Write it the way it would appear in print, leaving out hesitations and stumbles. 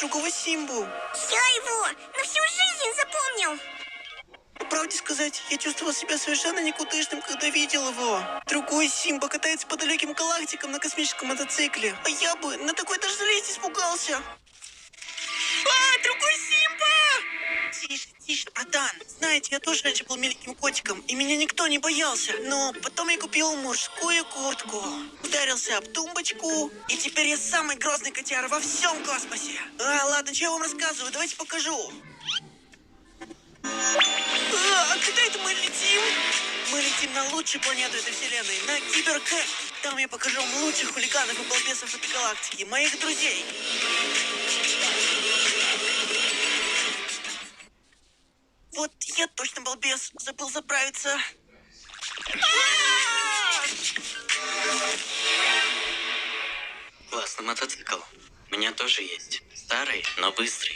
другого Симбу. Я его на всю жизнь запомнил. По правде сказать, я чувствовал себя совершенно никудышным, когда видел его. Другой Симба катается по далеким галактикам на космическом мотоцикле. А я бы на такой даже залезть испугался. Другой Симба! Тише, тише, братан. Знаете, я тоже раньше был мелким котиком, и меня никто не боялся. Но потом я купил мужскую куртку, ударился об тумбочку, и теперь я самый грозный котяра во всем космосе. Ладно, что я вам рассказываю, давайте покажу. Куда это мы летим? Мы летим на лучшую планету этой вселенной, на Киберкэп. Там я покажу вам лучших хулиганов и балбесов этой галактики, моих друзей. Вот я точно балбес, забыл заправиться. Классный мотоцикл. У меня тоже есть. Старый, но быстрый.